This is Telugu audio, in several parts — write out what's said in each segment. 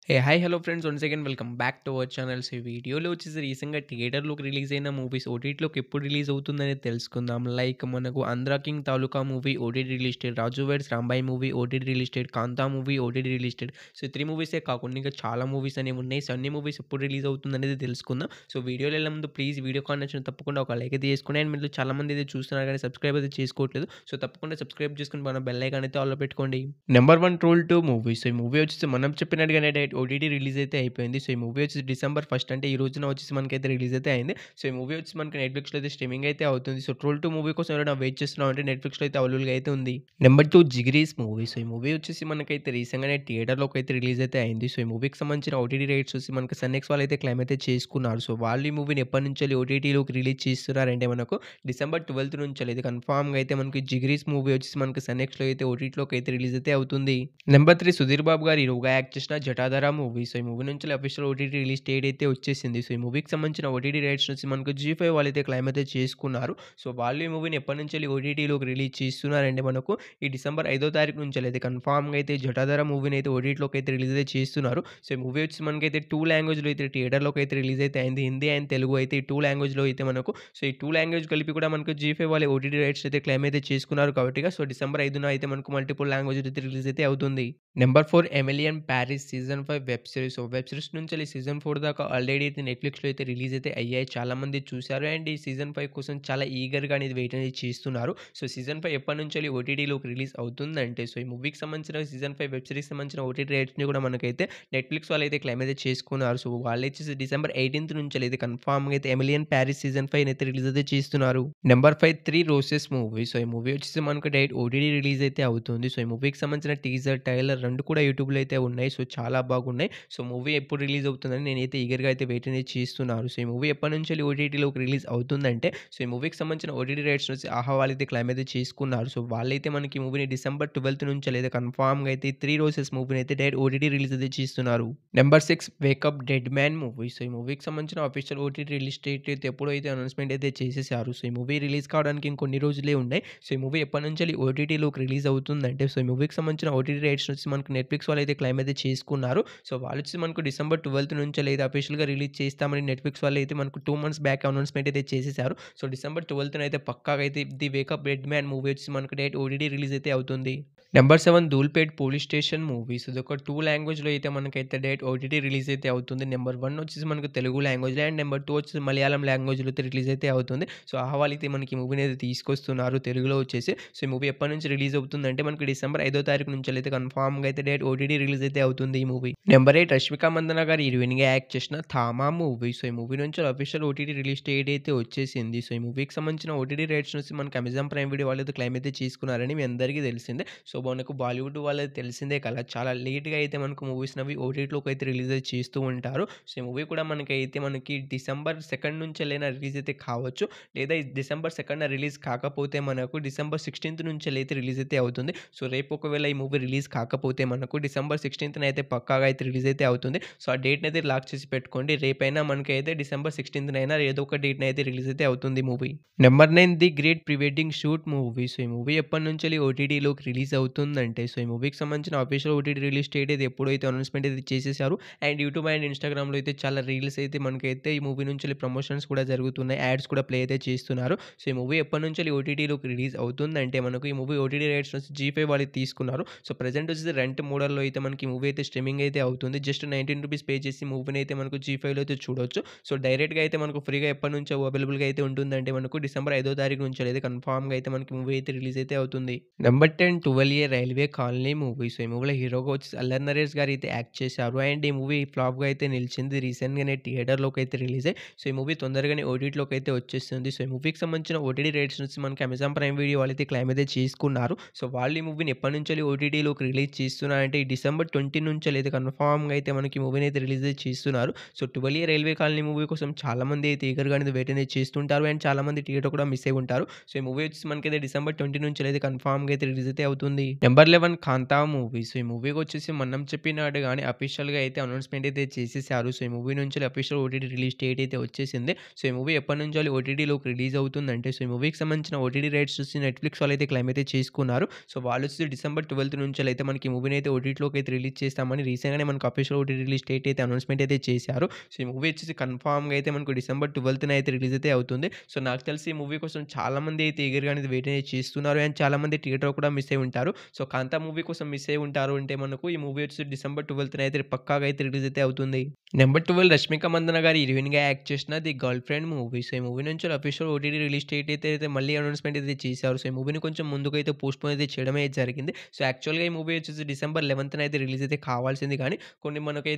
Hi hello friends once again welcome back to our channels. ఈ వీడియోలో వచ్చేసి రీసెంట్గా థియేటర్లోకి రిలీజ్ అయిన మూవీస్ ఓటీటీలోకి ఎప్పుడు రిలీజ్ అవుతుందనేది తెలుసుకుందాం. లైక్ మనకు 'Andhra king Taluka' movie OTT release date, 'Raju weds Rambai' movie OTT release date, 'Kaantha' movie OTT release date. So ఈ 3 మూవీసే కాకుండా ఇంకా చాలా మూవీస్ అనేవి ఉన్నాయి. సో అన్ని మూవీస్ ఎప్పుడు రిలీజ్ అవుతుందనేది తెలుసుకుందాం. సో వీడియోలో వెళ్ళే ముందు ప్లీజ్ వీడియో కాల్ నచ్చిన తప్పకుండా ఒక లైక్ అయితే చేసుకోండి. అండ్ మీరు చాలామంది అయితే చూస్తున్నారు కానీ సబ్స్క్రైబ్ అయితే చేసుకోవట్లేదు. సో తప్పకుండా సబ్స్క్రైబ్ చేసుకొని మన బెల్ ఐకాన్ అయితే ఆన్లో పెట్టుకోండి. Number 1 troll 2 movie. సో ఈ మూవీ వచ్చేసి మనం చెప్పినట్టుగానే డైరెక్ట్ ఓటీటీ రిలీజ్ అయితే అయిపోయింది. సో ఈ మూవీ వచ్చేసి డిసెంబర్ 1 అంటే ఈ రోజున వచ్చేసి మనకైతే రిలీజ్ అయితే అయింది. సో ఈ మూవీ వచ్చేసి మనకి నెట్‌ఫ్లిక్స్‌లో అయితే స్ట్రీమింగ్ అయితే అవుతుంది. సో ట్రోల్ 2 మూవీ కోసం ఎవరైనా వెయిట్ చేస్తున్నారంటే నెట్‌ఫ్లిక్స్‌లో అయితే అవైలబుల్‌గా అయితే ఉంది. Number 2 Jigris movie. సో ఈ మూవీ వచ్చేసి మనకైతే రీసెంట్‌గానే థియేటర్‌లోకి అయితే రిలీజ్ అయితే అయింది. సో ఈ మూవీకి సంబంధించిన ఓటీటీ రైట్స్ వచ్చి మనకి సన్నెక్స్ వాళ్ళు అయితే క్లెయిమ్ అయితే చేసుకున్నారు. సో వాళ్ళు ఈ మూవీని ఎప్పటినుంచెల్లి ఓటీటీలోకి రిలీజ్ చేస్తున్నారంటే మనకు డిసెంబర్ 12 నుంచెల్లి ఇది కన్ఫర్మ్‌గా అయితే మనకి జిగిరీస్ మూవీ వచ్చేసి మనకి సన్నెక్స్‌లో అయితే ఓటీటీలోకి అయితే రిలీజ్ అయితే అవుతుంది. నెంబర్ 3 సుధీర్ బాబు గారు హీరోగా యాక్ట్ చేసిన 'జటాధార' మూవీ. సో ఈ మూవీ నుంచి అఫీషియల్ ఓటీటీ రిలీజ్ డేట్ అయితే వచ్చేసింది. సో ఈ మూవీకి సంబంధించిన ఓటీటీ రైట్స్ వచ్చి మనకు జీ5 వాళ్ళైతే క్లెయిమ్ అయితే చేసుకున్నారు. సో వాళ్ళు ఈ మూవీని ఎప్పటినుంచెల్లి ఓటీటీలోకి రిలీజ్ చేస్తున్నారంటే మనకు ఈ డిసెంబర్ 5వ తారీఖు నుంచెల్లి అయితే కన్ఫర్మ్‌గా అయితే 'జటాధార' మూవీని అయితే ఓటీటీలోకి అయితే రిలీజ్ అయితే చేస్తున్నారు. సో ఈ మూవీ వచ్చి మనకైతే 2 లాంగ్వేజ్‌లో అయితే థియేటర్‌లోకి అయితే రిలీజ్ అయితే అయింది. హిందీ అండ్ తెలుగు అయితే ఈ 2 లాంగ్వేజ్‌లో అయితే మనకు సో ఈ 2 లాంగ్వేజ్ కలిపి కూడా మనకు జీ5 వాళ్ళే ఓటీటీ రైట్స్ అయితే క్లెయిమ్ అయితే చేసుకున్నారు కాబట్టిగా సో డిసెంబర్ 5న అయితే మనకు మల్టిపుల్ లాంగ్వేజ్ అయితే రిలీజ్ అయితే అవుతుంది. Number 4 Emily in Paris season 5 web series. So web series నుంచెల్లి సీజన్ 4 దాకా ఆల్రెడీ అయితే నెట్‌ఫ్లిక్స్‌లో అయితే రిలీజ్ అయితే అయ్యాయి. చాలామంది చూసారు అండ్ ఈ సీజన్ 5 కోసం చాలా ఈగర్‌గా అనేది వెయిట్ అనేది చేస్తున్నారు. సో సీజన్ 5 ఎప్పటినుంచెల్లి ఓటీటీలోకి రిలీజ్ అవుతుందంటే సో ఈ మూవీకి సంబంధించిన సీజన్ 5 వెబ్ సిరీస్‌కి సంబంధించిన ఓటీటీ రైట్స్‌ని కూడా మనకైతే నెట్‌ఫ్లిక్స్ వాళ్ళైతే క్లెయిమ్ అయితే చేసుకున్నారు. సో వాళ్ళొచ్చేసి డిసెంబర్ 18 నుంచెల్లి అయితే కన్ఫర్మ్‌గా అయితే ఎమిలీ ఇన్ పారిస్ సీజన్ 5 అయితే రిలీజ్ అయితే చేస్తున్నారు. Number 5 3 roses movie. సో ఈ మూవీ వచ్చేసి మనకు డైరెక్ట్ ఓటీటీ రిలీజ్ అయితే అవుతుంది. సో ఈ మూవీకి సంబంధించిన టీజర్, ట్రైలర్ 2 కూడా యూట్యూబ్‌లో అయితే ఉన్నాయి. సో చాలా బాగున్నాయి. సో మూవీ ఎప్పుడు రిలీజ్ అవుతుందని నేనైతే ఈగర్‌గా అయితే వెయిట్ అనేది చేస్తున్నాను. సో ఈ మూవీ ఎప్పటినుంచెల్లి ఓటీటీలోకి రిలీజ్ అవుతుందంటే సో ఈ మూవీకి సంబంధించిన ఓటీటీ రైట్స్ వచ్చి ఆహా వాళ్ళైతే క్లెయిమ్ అయితే చేసుకున్నారు. సో వాళ్ళైతే మనకి ఈ మూవీని డిసెంబర్ 12 నుంచెల్లి అయితే కన్ఫర్మ్‌గా అయితే 3 రోసెస్ మూవీని అయితే డైరెక్ట్ ఓటీటీ రిలీజ్ అయితే చేస్తున్నారు. Number 6 wake up dead man movie. So ఈ మూవీకి సంబంధించిన ఆఫీషియల్ ఓటీటీ రిలీజ్ డేట్ అయితే ఎప్పుడైతే అనౌన్స్‌మెంట్ అయితే చేసేసారు. సో ఈ మూవీ రిలీజ్ కావడానికి ఇంకొన్ని రోజులే ఉన్నాయి. సో ఈ మూవీ ఎప్పటినుంచెల్లి ఓటీటీలోకి రిలీజ్ అవుతుందంటే సో ఈ మూవీకి సంబంధించిన ఓటీటీ రైట్స్ వచ్చి మనకు నెట్‌ఫ్లిక్స్ వాళ్ళైతే క్లెయిమ్ అయితే చేసుకున్నారు. సో వాళ్ళొచ్చి మనకు డిసెంబర్ 12 నుంచెల్లి అయితే అఫీషియల్‌గా రిలీజ్ చేస్తామని నెట్‌ఫ్లిక్స్ వాళ్ళైతే మనకు 2 మంత్స్ బ్యాక్ అనౌన్స్‌మెంట్ అయితే చేసేసారు. సో డిసెంబర్ 12న అయితే పక్కాగా అయితే the wake up dead man movie వచ్చి మనకు డైరెక్ట్ ఓటీటీ రిలీజ్ అయితే అవుతుంది. Number 7 Dhoolpet police station movies. ఇదొక 2 లాంగ్వేజ్‌లో అయితే మనకైతే డైరెక్ట్ ఓటీటీ రిలీజ్ అయితే అవుతుంది. నెంబర్ 1 వచ్చేసి మనకు తెలుగు లాంగ్వేజ్‌లో అండ్ నెంబర్ 2 వచ్చేసి మలయాళం లాంగ్వేజ్‌లో అయితే రిలీజ్ అయితే అవుతుంది. సో ఆహా వాళ్ళైతే మనకి ఈ మూవీని అయితే తీసుకొస్తున్నారు తెలుగులో వచ్చేసి. సో ఈ మూవీ ఎప్పటినుంచి రిలీజ్ అవుతుందంటే మనకి డిసెంబర్ 5వ తారీఖు నుంచెల్లి అయితే కన్ఫర్మ్‌గా అయితే డైరెక్ట్ ఓటీటీ రిలీజ్ అయితే అవుతుంది ఈ మూవీ. నెంబర్ 8 రష్మిక మందన గారు హీరోయిన్‌గా యాక్ట్ చేసిన 'థామా' మూవీ. సో ఈ మూవీ నుంచి అఫీషియల్ ఓటీటీ రిలీజ్ డేట్ అయితే వచ్చేసింది. సో ఈ మూవీకి సంబంధించిన ఓటీటీ రైట్స్ వచ్చి మనకి అమెజాన్ ప్రైమ్ వీడియో వాళ్ళైతే క్లెయిమ్ అయితే చేసుకున్నారని మీ అందరికీ తెలిసిందే. సో మనకు బాలీవుడ్ వాళ్ళది తెలిసిందే కదా! చాలా లేట్‌గా అయితే మనకు మూవీస్‌ని అవి ఓటీటీలోకి అయితే రిలీజ్ అయితే చేస్తూ ఉంటారు. సో ఈ మూవీ కూడా మనకి డిసెంబర్ 2 నుంచెల్లైనా రిలీజ్ అయితే కావచ్చు. లేదా ఈ డిసెంబర్ 2న రిలీజ్ కాకపోతే మనకు డిసెంబర్ 16థ్ నుంచెల్లైతే రిలీజ్ అయితే అవుతుంది. సో రేపు ఒకవేళ ఈ మూవీ రిలీజ్ కాకపోతే మనకు డిసెంబర్ 16థ్‌న అయితే పక్కాగా అయితే రిలీజ్ అయితే అవుతుంది. సో ఆ డేట్‌ని అయితే లాక్ చేసి పెట్టుకోండి. రేపైనా మనకైతే డిసెంబర్ 16థ్‌నైనా ఏదో ఒక డేట్‌న అయితే రిలీజ్ అయితే అవుతుంది movie. Number 9 the great pre wedding shoot movie. So ఈ మూవీ ఎప్పటినుంచెల్లి ఓటీటీలోకి రిలీజ్ అవుతుందంటే సో ఈ మూవీకి సంబంధించిన అఫీషియల్ ఓటీటీ రిలీజ్ డేట్ అయితే ఎప్పుడైతే అనౌన్స్‌మెంట్ అయితే చేసేసారు. అండ్ యూట్యూబ్ అండ్ ఇన్‌స్టాగ్రామ్‌లో అయితే చాలా రీల్స్ అయితే మనకైతే ఈ మూవీ నుంచెల్లి ప్రమోషన్స్ కూడా జరుగుతున్నాయి. యాడ్స్ కూడా ప్లే అయితే చేస్తున్నారు. సో ఈ మూవీ ఎప్పటినుంచెల్లి ఓటీటీలోకి రిలీజ్ అవుతుందంటే మనకు ఈ మూవీ ఓటీటీ రైట్స్ వచ్చి జీ5 వాళ్ళు తీసుకున్నారు. సో ప్రెజెంట్ వచ్చేసి రెంట్ మోడల్‌లో అయితే మనకి ఈ మూవీ అయితే స్ట్రీమింగ్ అయితే అవుతుంది. జస్ట్ ₹19 పే చేసి మూవీని అయితే మనకు జీ5లో అయితే చూడొచ్చు. సో డైరెక్ట్‌గా అయితే మనకు ఫ్రీగా ఎప్పటినుంచో అవైలబుల్‌గా అయితే ఉంటుందంటే మనకు డిసెంబర్ 5వ తారీఖు నుంచి అయితే కన్ఫర్మ్‌గా అయితే మనకి మూవీ అయితే రిలీజ్ అయితే అవుతుంది. నెంబర్ 10 12 ఏ రైల్వే కాలనీ మూవీ. సో ఈ మూవీలో హీరోగా వచ్చేసి అల్లరి నరేష్ గారు అయితే యాక్ట్ చేశారు. అండ్ ఈ మూవీ ఫ్లాప్‌గా అయితే నిలిచింది. రీసెంట్‌గానే థియేటర్‌లోకి అయితే రిలీజ్ అయ్యి సో ఈ మూవీ తొందరగానే ఓటీటీలోకి అయితే వచ్చేస్తుంది. సో ఈ మూవీకి సంబంధించిన ఓటీటీ రైట్స్ నుంచి మనకి అమెజాన్ ప్రైమ్ వీడియో వాళ్ళైతే క్లెయిమ్ అయితే చేసుకున్నారు. సో వాళ్ళు ఈ మూవీని ఎప్పటినుంచెల్లి ఓటీటీలోకి రిలీజ్ చేస్తున్నారంటే ఈ డిసెంబర్ 20 నుంచెల్లి అయితే కన్ఫర్మ్‌గా అయితే మనకి ఈ మూవీని అయితే రిలీజ్ అయితే చేస్తున్నారు. సో 12 ఏ రైల్వే కాలనీ మూవీ కోసం చాలామంది అయితే ఈగర్‌గా అనేది వెయిట్ అనేది చేస్తుంటారు. అండ్ చాలామంది థియేటర్ కూడా మిస్ అయ్యి ఉంటారు. సో ఈ మూవీ వచ్చేసి మనకైతే డిసెంబర్ 20 నుంచెల్లి అయితే కన్ఫర్మ్‌గా అయితే రిలీజ్ అయితే అవుతుంది. నెంబర్ 11 కాంతా మూవీ. సో ఈ మూవీకి వచ్చేసి మనం చెప్పినట్టుగానే అఫీషియల్‌గా అయితే అనౌన్స్‌మెంట్ అయితే చేసేసారు. సో ఈ మూవీ నుంచి అఫీషియల్ ఓటీటీ రిలీజ్ డేట్ అయితే వచ్చేసింది. సో ఈ మూవీ ఎప్పటినుంచో ఓటీటీలోకి రిలీజ్ అవుతుందంటే సో ఈ మూవీకి సంబంధించిన ఓటీటీ రైట్స్ వచ్చి నెట్‌ఫ్లిక్స్ వాళ్ళైతే క్లెయిమ్ అయితే చేసుకున్నారు. సో వాళ్ళొచ్చి డిసెంబర్ 12 నుంచెల్లి అయితే మనకి ఈ మూవీని అయితే ఓటీటీలోకి అయితే రిలీజ్ చేస్తామని రీసెంట్‌గా నిన్నగానే మనకు అఫీషియల్ ఓటీటీ రిలీజ్ డేట్ అయితే అనౌన్స్‌మెంట్ అయితే చేశారు. సో, ఈ మూవీ వచ్చేసి కన్ఫర్మ్‌గా అయితే మనకు డిసెంబర్ 12న అయితే రిలీజ్ అయితే అవుతుంది. సో, నాకు తెలిసి ఈ మూవీ కోసం చాలామంది అయితే ఈగర్‌గా అనేది వెయిట్ అనేది చేస్తున్నారు. అండ్ చాలామంది థియేటర్‌లో కూడా మిస్ అయ్యి ఉంటారు. సో, 'కాంతా' మూవీ కోసం మిస్ అయ్యి ఉంటారు అంటే మనకు ఈ మూవీ వచ్చేసి డిసెంబర్ 12న అయితే పక్కాగా అయితే రిలీజ్ అయితే అవుతుంది. నెంబర్ 12 రష్మిక మందన గారు హీరోయిన్‌గా యాక్ట్ చేసిన 'the girl friend' movie. So, ఈ మూవీ నుంచి అఫీషియల్ ఓటీటీ రిలీజ్ డేట్ అయితే మళ్ళీ అనౌన్స్‌మెంట్ అయితే చేశారు. సో, ఈ మూవీని కొంచెం ముందుకైతే పోస్ట్‌పోన్ అయితే చేయడమే జరిగింది. సో, యాక్చువల్‌గా ఈ మూవీ వచ్చేసి డిసెంబర్ 11న అయితే రిలీజ్ అయితే కావాల్సింది కానీ కొన్ని మనకి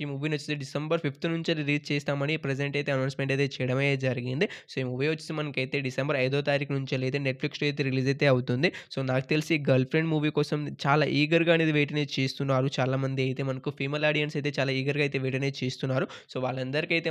ఈ మూవీని వచ్చేసి డిసెంబర్ 5థ్ నుంచే రిలీజ్ చేస్తామని ప్రెజెంట్ అయితే అనౌన్స్‌మెంట్ అయితే చేయడమే జరిగింది. సో, ఈ మూవీ వచ్చేసి మనకైతే డిసెంబర్ 5వ తారీఖు నుంచెల్లి నెట్‌ఫ్లిక్స్‌లో అయితే రిలీజ్ అయితే అవుతుంది. సో, నాకు తెలిసి గర్ల్ ఫ్రెండ్ మూవీ కోసం చాలా ఈగర్‌గా అనేది వెయిట్ అనేది చేస్తున్నారు. చాలామంది అయితే మనకు ఫీమేల్ ఆడియన్స్ అయితే చాలా ఈగర్‌గా అయితే వెయిట్ అనేది చేస్తున్నారు. సో, వాళ్ళందరికైతే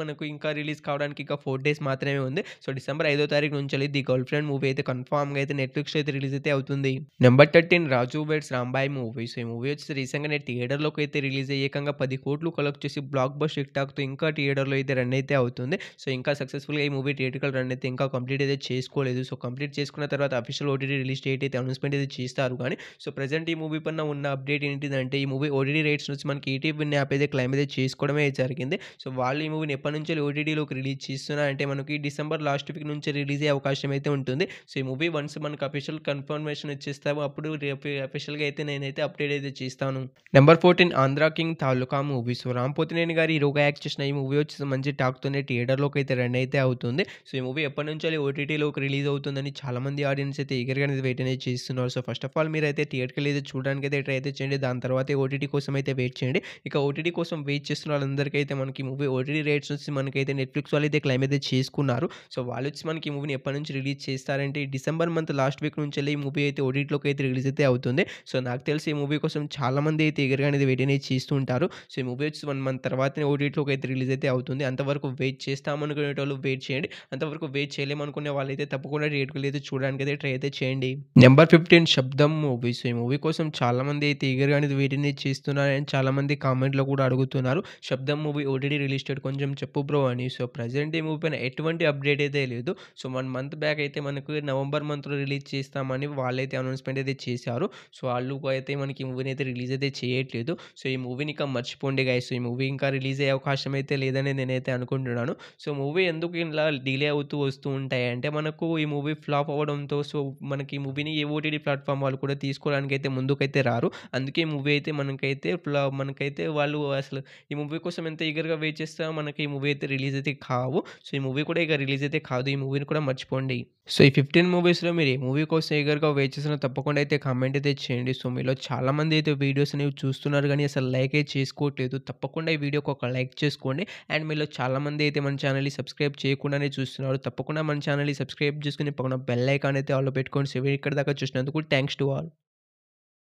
మనకు ఇంకా రిలీజ్ కావడానికి ఇంకా 4 డేస్ మాత్రమే ఉంది. సో, డిసెంబర్ 5వ తారీఖు నుంచెల్లి 'ది గర్ల్ ఫ్రెండ్' మూవీ అయితే కన్ఫర్మ్‌గా అయితే నెట్‌ఫ్లిక్స్‌లో అయితే రిలీజ్ అయితే అవుతుంది. నెంబర్ 13 'రాజు వెడ్స్ రాంబాయ్' మూవీ. సో, ఈ మూవీ వచ్చేసి రీసెంట్‌గానే థియేటర్‌లోకి అయితే రిలీజ్ అయ్యి ఏకంగా 10,00,00,000 కలెక్ట్ చేసి బ్లాక్ బస్టర్ హిట్ టాక్‌తో ఇంకా థియేటర్‌లో అయితే రన్ అయితే అవుతుంది. సో, ఇంకా సక్సెస్‌ఫుల్‌గా ఈ మూవీ థియేట్రికల్ రన్ అయితే ఇంకా కంప్లీట్ అయితే చేసుకోలేదు. సో, కంప్లీట్ చేసుకున్న తర్వాత అఫీషియల్ ఓటీటీ రిలీజ్ డేట్ అయితే అనౌన్స్‌మెంట్ అయితే చేస్తారు గానీ, సో, ప్రెజెంట్ ఈ మూవీ పైన ఉన్న అప్డేట్ ఏంటిదంటే ఈ మూవీ ఓటీటీ రైట్స్ నుంచి మనకి ఈటీవీ విన్ యాప్ అయితే క్లెయిమ్ అయితే చేసుకోవడమే జరిగింది. సో, వాళ్ళు ఈ మూవీని ఎప్పటినుంచో ఓటీటీలోకి రిలీజ్ చేస్తున్నారంటే మనకి డిసెంబర్ లాస్ట్ వీక్ నుంచి రిలీజ్ అయ్యే అవకాశం అయితే ఉంటుంది. సో, ఈ మూవీ వన్స్ మనకు అఫీషియల్ కన్ఫర్మేషన్ వచ్చేస్తాము. అప్పుడు అఫీషియల్‌గా అయితే నేనైతే అప్డేట్ అయితే చేస్తాను. Number 14 'Andhra king Taluka' movie. So, Ram Pothineni గారు హీరోగా యాక్ట్ చేసిన ఈ మూవీ వచ్చేసి మంచి టాక్‌తోనే థియేటర్‌లోకి అయితే రన్ అయితే అవుతుంది. సో, ఈ మూవీ ఎప్పటినుంచో ఓటీటీలోకి రిలీజ్ అవుతుందని చాలామంది ఆడియన్స్ అయితే ఈగర్‌గా అనేది వెయిట్ అనేది చేస్తున్నారు. సో, ఫస్ట్ ఆఫ్ ఆల్ మీరైతే థియేటర్‌కెళ్ళి అయితే చూడడానికైతే ట్రై అయితే చేయండి. దాని తర్వాతే ఓటీటీ కోసం అయితే వెయిట్ చేయండి. ఇక ఓటీటీ కోసం వెయిట్ చేస్తున్న వాళ్ళందరికైతే మనకి ఈ మూవీ ఓటీటీ రైట్స్ వచ్చి మనకైతే నెట్‌ఫ్లిక్స్ వాళ్ళైతే క్లెయిమ్ అయితే చేసుకున్నారు. సో, వాళ్ళొచ్చి మనకి ఈ మూవీని ఎప్పటినుంచి రిలీజ్ చేస్తారంటే ఈ డిసెంబర్ మంత్ లాస్ట్ వీక్ నుంచెల్లి ఈ మూవీ అయితే ఓటీటీలోకి అయితే రిలీజ్ అయితే అవుతుంది. సో, నాకు తెలిసి ఈ మూవీ కోసం చాలామంది అయితే ఈగర్‌గా అనేది వెయిట్ అనేది చేస్తూ ఉంటారు. సో, ఈ మూవీ వచ్చి 1 మంత్ తర్వాతనే ఓటీటీలోకి అయితే రిలీజ్ అయితే అవుతుంది. అంతవరకు వెయిట్ చేస్తామనుకునేటోళ్ళు వెయిట్ చేయండి. అంతవరకు వెయిట్ చేయలేమనుకునే వాళ్ళైతే తప్పకుండా థియేటర్‌కెళ్ళి అయితే చూడడానికైతే ట్రై అయితే చేయండి. నెంబర్ 15 శబ్దం మూవీ. సో, ఈ మూవీ కోసం చాలామంది అయితే ఈగర్‌గా అనేది వెయిట్ అనేది చేస్తున్నారు. అండ్ చాలామంది కామెంట్‌లో కూడా అడుగుతున్నారు. శబ్దం మూవీ ఓటీటీ రిలీజ్ డేట్ కొంచెం చెప్పు బ్రో అని. సో, ప్రెజెంట్ ఈ మూవీ పైన ఎటువంటి అప్డేట్ అయితే లేదు. సో, 1 మంత్ బ్యాక్ అయితే మనకు నవంబర్ మంత్‌లో రిలీజ్ చేస్తామని వాళ్ళైతే అనౌన్స్‌మెంట్ అయితే చేశారు. సో, ఆళ్ళు అయితే మనకి ఈ మూవీని అయితే రిలీజ్ అయితే చేయట్లేదు. సో, ఈ మూవీని ఇక మర్చిపోండి గైస్. సో, ఈ మూవీ ఇంకా రిలీజ్ అయ్యే అవకాశం అయితే లేదని నేనైతే అనుకుంటున్నాను. సో, మూవీ ఎందుకు ఇలా డిలే అవుతూ వస్తూ ఉంటాయంటే మనకు ఈ మూవీ ఫ్లాప్ అవ్వడంతో సో, మనకి ఈ మూవీని ఏ ఓటీటీ ప్లాట్‌ఫార్మ్ వాళ్ళు కూడా తీసుకోవడానికైతే ముందుకైతే రారు. అందుకే ఈ మూవీ అయితే మనకైతే వాళ్ళు అసలు ఈ మూవీ కోసం ఎంత ఈగర్‌గా వెయిట్ చేస్తామో మనకి ఈ మూవీ అయితే రిలీజ్ అయితే కావు. సో, ఈ మూవీ కూడా ఇక రిలీజ్ అయితే కాదు. ఈ మూవీని కూడా మర్చిపోండి. సో, ఈ 15 మూవీస్‌లో మీరు ఏ మూవీ కోసం ఈగర్‌గా వెయిట్ చేస్తున్నారో తప్పకుండా అయితే కామెంట్ అయితే చేయండి. సో, మీలో చాలామంది అయితే వీడియోస్ అనేవి చూస్తున్నారు గానీ అసలు లైక్ అయితే చేసుకోవట్లేదు. తప్పకుండా ఈ వీడియోకి ఒక లైక్ చేసుకోండి. అండ్ మీలో చాలామంది అయితే మన ఛానల్‌ని సబ్స్క్రైబ్ చేయకుండానే చూస్తున్నారు. తప్పకుండా మన ఛానల్‌ని సబ్స్క్రైబ్ చేసుకొని పక్కన బెల్ ఐకాన్ అయితే ఆల్‌లో పెట్టుకోండి. సో, ఇక్కడి దాకా చూసినందుకు థాంక్స్ టు ఆల్.